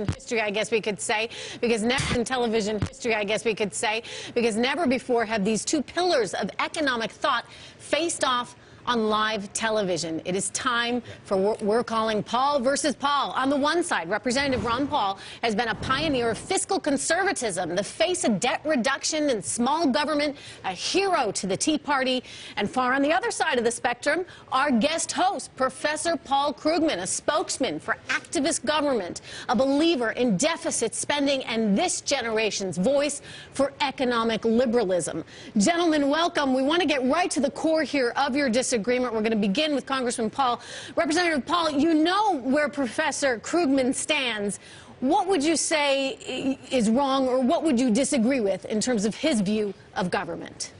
history, I guess we could say, because never in television history, I guess we could say, because never before have these two pillars of economic thought faced off on live television. It is time for what we're calling Paul versus Paul. On the one side, Representative Ron Paul has been a pioneer of fiscal conservatism, the face of debt reduction and small government, a hero to the Tea Party. And far on the other side of the spectrum, our guest host, Professor Paul Krugman, a spokesman for activist government, a believer in deficit spending, and this generation's voice for economic liberalism. Gentlemen, welcome. We want to get right to the core here of your disagreement. We're going to begin with Congressman Paul. Representative Paul, you know where Professor Krugman stands. What would you say is wrong, or what would you disagree with in terms of his view of government?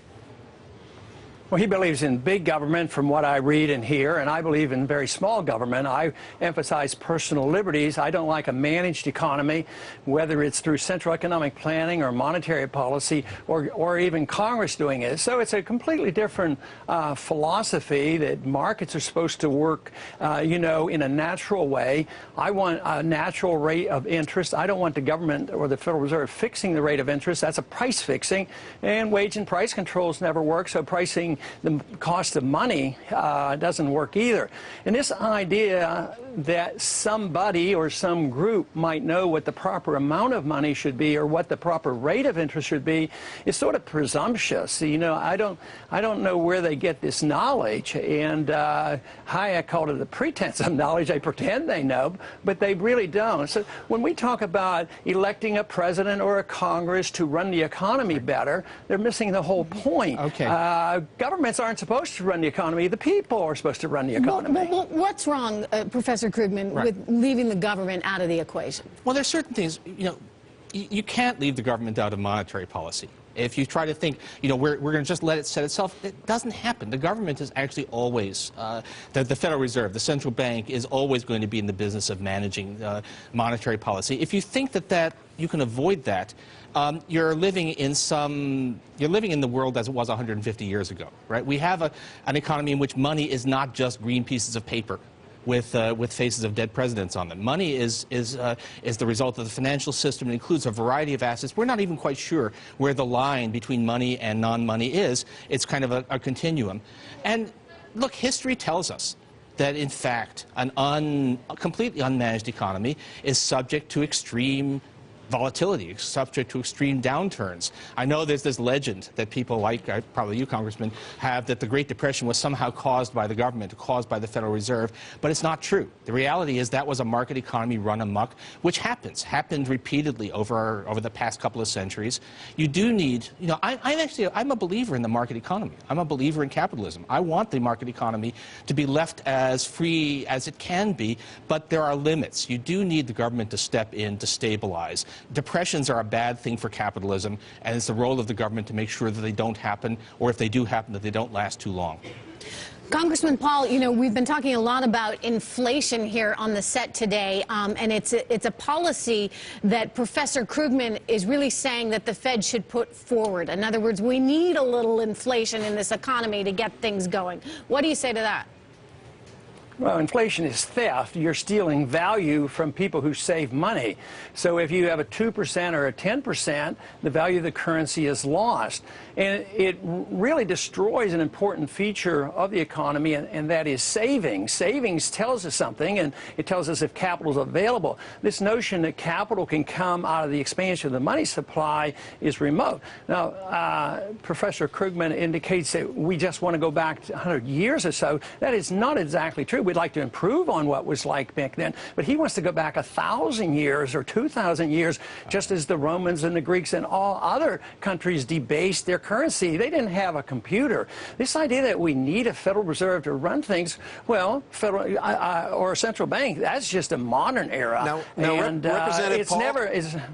Well, he believes in big government from what I read and hear, and I believe in very small government. I emphasize personal liberties. I don't like a managed economy, whether it's through central economic planning or monetary policy or even Congress doing it. So it's a completely different philosophy that markets are supposed to work, in a natural way. I want a natural rate of interest. I don't want the government or the Federal Reserve fixing the rate of interest. That's a price fixing, and wage and price controls never work, so pricing the cost of money doesn't work either. And this idea that somebody or some group might know what the proper amount of money should be or what the proper rate of interest should be is sort of presumptuous. I don't know where they get this knowledge, and Hayek called it the pretense of knowledge. They pretend they know, but they really don't. So when we talk about electing a president or a Congress to run the economy better, they're missing the whole point. Okay. Governments aren't supposed to run the economy. The people are supposed to run the economy. Well, what's wrong, Professor Krugman, with leaving the government out of the equation? Well, there's certain things, you can't leave the government out of monetary policy. If you try to think, we're going to just let it set itself, it doesn't happen. The government is actually always, the Federal Reserve, the central bank, is always going to be in the business of managing monetary policy. If you think that you can avoid that, you're living in the world as it was 150 years ago, right? We have an economy in which money is not just green pieces of paper with faces of dead presidents on them. Money is the result of the financial system. It includes a variety of assets. We're not even quite sure where the line between money and non-money is. It's kind of a continuum. And look, history tells us that, in fact, a completely unmanaged economy is subject to extreme volatility, subject to extreme downturns. I know there's this legend that people like, probably you, Congressman, have, that the Great Depression was somehow caused by the government, caused by the Federal Reserve, but it's not true. The reality is that was a market economy run amok, which happened repeatedly over the past couple of centuries. You do need, I'm a believer in the market economy. I'm a believer in capitalism. I want the market economy to be left as free as it can be, but there are limits. You do need the government to step in to stabilize. Depressions are a bad thing for capitalism, and it's the role of the government to make sure that they don't happen, or if they do happen, that they don't last too long. Congressman Paul, we've been talking a lot about inflation here on the set today, and it's a policy that Professor Krugman is really saying that the Fed should put forward. In other words, we need a little inflation in this economy to get things going. What do you say to that? Well, inflation is theft. You're stealing value from people who save money. So if you have a 2% or a 10%, the value of the currency is lost. And it really destroys an important feature of the economy, and that is savings. Savings tells us something, and it tells us if capital is available. This notion that capital can come out of the expansion of the money supply is remote. Now, Professor Krugman indicates that we just want to go back 100 years or so. That is not exactly true. We'd like to improve on what was like back then, but he wants to go back 1,000 years or 2,000 years, just as the Romans and the Greeks and all other countries debased their currency. They didn't have a computer. This idea that we need a Federal Reserve to run things, well, or a central bank, that's just a modern era. Now Representative Paul,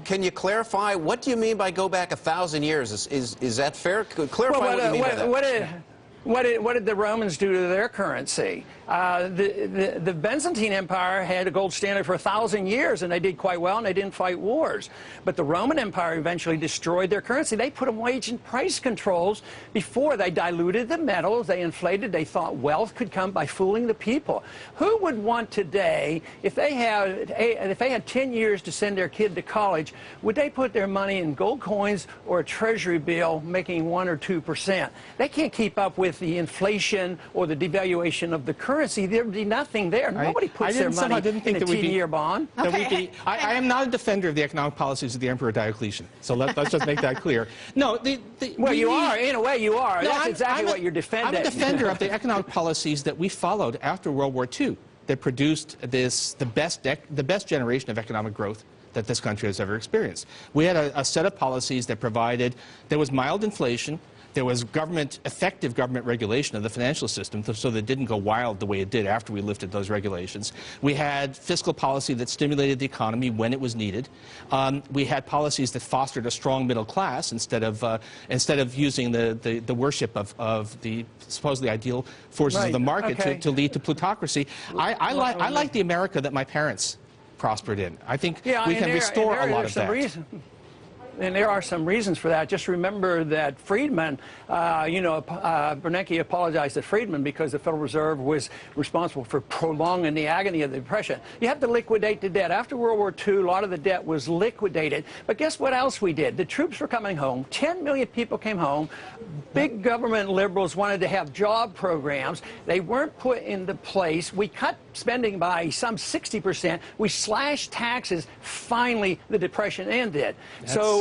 can you clarify, what do you mean by go back 1,000 years? Is that fair? Clarify what you mean by that. What did the Romans do to their currency? The Byzantine Empire had a gold standard for 1,000 years, and they did quite well, and they didn't fight wars. But the Roman Empire eventually destroyed their currency. They put in wage and price controls before. They diluted the metals, they inflated. They thought wealth could come by fooling the people. Who would want today, if they had 10 years to send their kid to college, would they put their money in gold coins or a treasury bill making 1 or 2%? They can't keep up with the inflation or the devaluation of the currency. There'd be nothing there. Nobody puts their money in a 10-year bond. Okay. I am not a defender of the economic policies of the Emperor Diocletian. So let's just make that clear. No, well, you are. In a way, you are. No, That's exactly what you're defending. I'm a defender of the economic policies that we followed after World War II that produced the best generation of economic growth that this country has ever experienced. We had a set of policies that provided, there was mild inflation, there was effective government regulation of the financial system so that it didn't go wild the way it did after we lifted those regulations. We had fiscal policy that stimulated the economy when it was needed. We had policies that fostered a strong middle class instead of using the worship of the supposedly ideal forces of the market to lead to plutocracy. I like the America that my parents prospered in. I think we can restore a lot of that. And there are some reasons for that. Just remember that Friedman, Bernanke apologized to Friedman because the Federal Reserve was responsible for prolonging the agony of the Depression. You have to liquidate the debt. After World War II, a lot of the debt was liquidated. But guess what else we did? The troops were coming home. 10 million people came home. Big government liberals wanted to have job programs. They weren't put into place. We cut spending by some 60%. We slashed taxes. Finally, the Depression ended.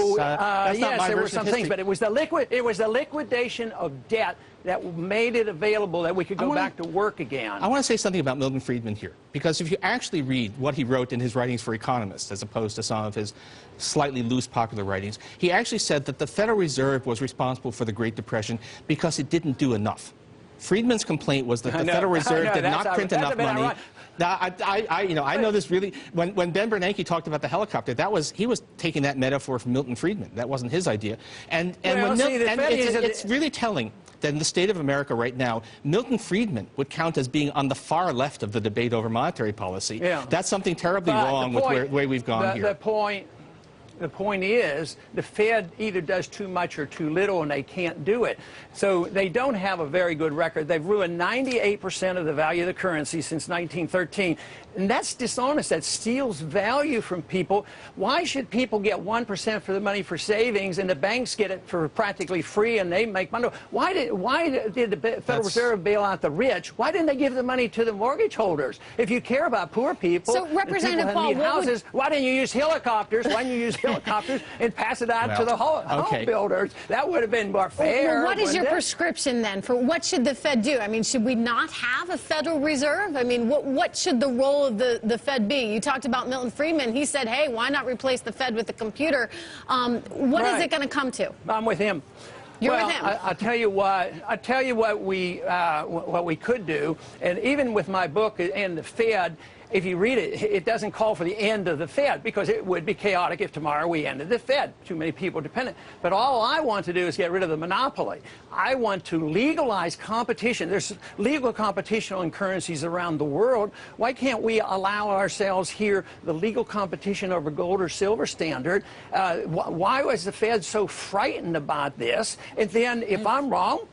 Yes, there were some things, but it was the liquidation of debt that made it available that we could go back to work again. I want to say something about Milton Friedman here, because if you actually read what he wrote in his writings for economists, as opposed to some of his slightly loose popular writings, he actually said that the Federal Reserve was responsible for the Great Depression because it didn't do enough. Friedman's complaint was that the Federal Reserve did not print enough money. Now, I know this really. When Ben Bernanke talked about the helicopter, he was taking that metaphor from Milton Friedman. That wasn't his idea. It's really telling that in the state of America right now, Milton Friedman would count as being on the far left of the debate over monetary policy. Yeah. That's something terribly wrong with the way we've gone here. The point is, the Fed either does too much or too little, and they can't do it. So they don't have a very good record. They've ruined 98% of the value of the currency since 1913. And that's dishonest. That steals value from people. Why should people get 1% for the money for savings, and the banks get it for practically free, and they make money? Why did the Federal Reserve bail out the rich? Why didn't they give the money to the mortgage holders? If you care about poor people, so Representative Paul, houses, why didn't you use helicopters? Why didn't you use helicopters and pass it out to the home builders? That would have been more fair. Well, what is your prescription then for what should the Fed do? I mean, should we not have a Federal Reserve? I mean, what should the role of the Fed be? You talked about Milton Friedman. He said, hey, why not replace the Fed with the computer? What is it going to come to? I'm with him. You're with him. I'll tell you what we could do, and even with my book and the Fed, if you read it, it doesn't call for the end of the Fed, because it would be chaotic if tomorrow we ended the Fed. Too many people dependent. But all I want to do is get rid of the monopoly. I want to legalize competition. There's legal competition on currencies around the world. Why can't we allow ourselves here the legal competition over gold or silver standard? Why was the Fed so frightened about this? And then, if I'm wrong,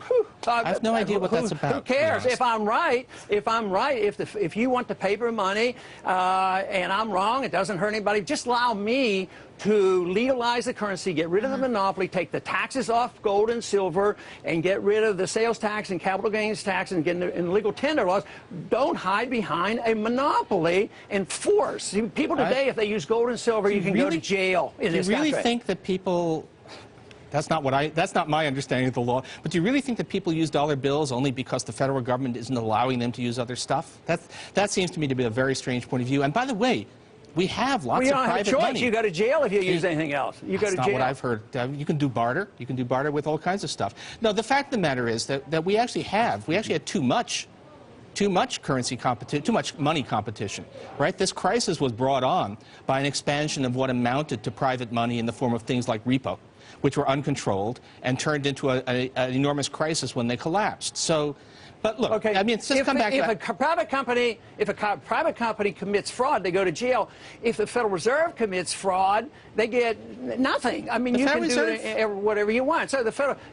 I have no idea what that's about. Who cares? If I'm right, if you want the paper money, and I'm wrong, it doesn't hurt anybody, just allow me to legalize the currency, get rid of the monopoly, take the taxes off gold and silver, and get rid of the sales tax and capital gains tax and get in legal tender laws. Don't hide behind a monopoly and force. See, people today, if they use gold and silver, you can go to jail in this country. Do you really think that people... That's not my understanding of the law. But do you really think that people use dollar bills only because the federal government isn't allowing them to use other stuff? That seems to me to be a very strange point of view. And by the way, we have lots of private money. You don't have a choice. You go to jail if you use anything else. You go to jail. That's not what I've heard. You can do barter. You can do barter with all kinds of stuff. No, the fact of the matter is that we actually had too much currency competition, too much money competition, right? This crisis was brought on by an expansion of what amounted to private money in the form of things like repo. which were uncontrolled and turned into an enormous crisis when they collapsed. So, but look, okay. I mean, just come back. If a private company commits fraud, they go to jail. If the Federal Reserve commits fraud, they get nothing. I mean, you can do whatever you want. So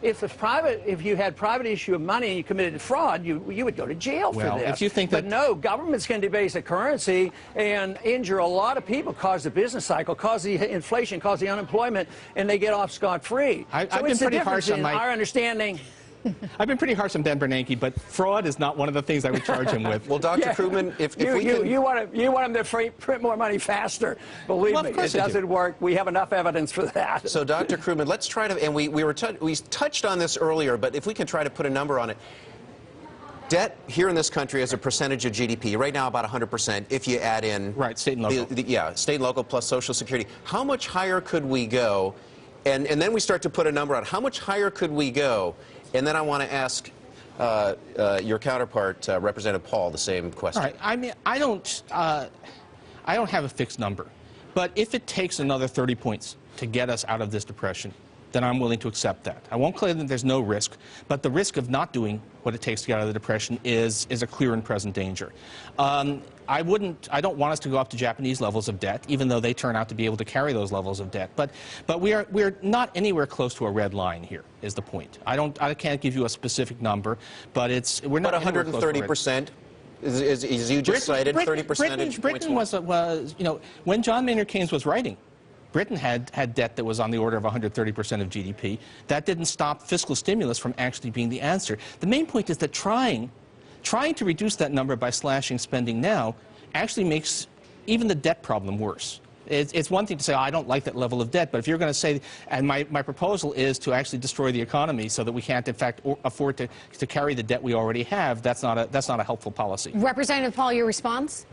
if you had private issue of money and you committed fraud, you would go to jail for this. If you think that, but no, governments can debase a currency and injure a lot of people, cause the business cycle, cause the inflation, cause the unemployment, and they get off scot-free. I've been pretty harsh on our understanding. I've been pretty harsh on Ben Bernanke, but fraud is not one of the things I would charge him with. Well, Dr. Krugman, if we can... You want him to print more money faster. Believe me, it doesn't work. We have enough evidence for that. So, Dr. Krugman, let's try to... And we touched on this earlier, but if we can try to put a number on it. Debt here in this country as a percentage of GDP, right now about 100% if you add in... Right, state and local. State and local plus Social Security. How much higher could we go? And then we start to put a number on how much higher could we go? And then I want to ask your counterpart, Representative Paul, the same question. All right. I mean, I don't have a fixed number, but if it takes another 30 points to get us out of this depression, then I'm willing to accept that. I won't claim that there's no risk, but the risk of not doing what it takes to get out of the depression is a clear and present danger. I don't want us to go up to Japanese levels of debt, even though they turn out to be able to carry those levels of debt. But we're not anywhere close to a red line here, is the point. I can't give you a specific number, but we're not. But 130%. As you just cited, 30 percentage points. Britain was, you know, when John Maynard Keynes was writing, Britain had debt that was on the order of 130% of GDP. That didn't stop fiscal stimulus from actually being the answer. The main point is that trying to reduce that number by slashing spending now actually makes even the debt problem worse. It's one thing to say, oh, I don't like that level of debt, but if you're going to say, and my proposal is to actually destroy the economy so that we can't, in fact, afford to carry the debt we already have, that's not a helpful policy. Representative Paul, your response?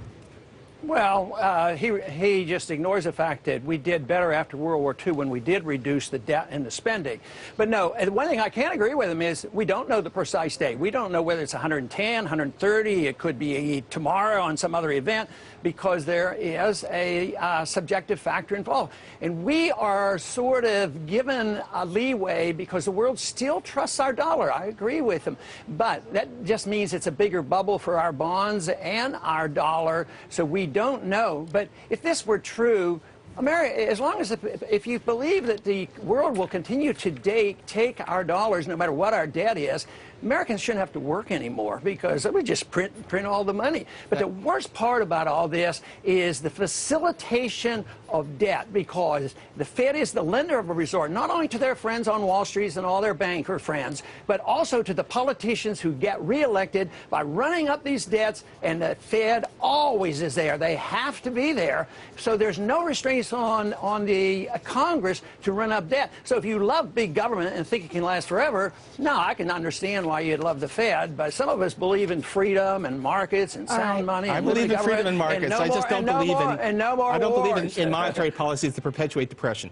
Well, he just ignores the fact that we did better after World War II when we did reduce the debt and the spending. But no, one thing I can't agree with him is we don't know the precise date. We don't know whether it's 110, 130, it could be tomorrow on some other event, because there is a subjective factor involved. And we are sort of given a leeway because the world still trusts our dollar. I agree with him. But that just means it's a bigger bubble for our bonds and our dollar, so we don't know. But if this were true, America, as long as if you believe that the world will continue to take our dollars no matter what our debt is, Americans shouldn't have to work anymore because we just print all the money. But the worst part about all this is the facilitation of debt, because the Fed is the lender of a resort, not only to their friends on Wall Street and all their banker friends, but also to the politicians who get reelected by running up these debts, and the Fed always is there. They have to be there. So there's no restraints on the Congress to run up debt. So if you love big government and think it can last forever, no, I can understand why you'd love the Fed, but some of us believe in freedom and markets and sound money. I believe in freedom and markets. I just don't believe in monetary policies that perpetuate depression.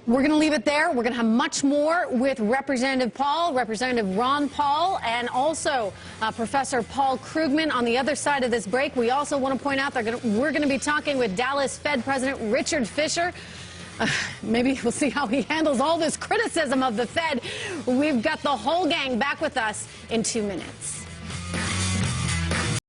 We're going to leave it there. We're going to have much more with Representative Paul, Representative Ron Paul, and also Professor Paul Krugman on the other side of this break. We also want to point out that we're going to be talking with Dallas Fed President Richard Fisher. Maybe we'll see how he handles all this criticism of the Fed. We've got the whole gang back with us in 2 minutes.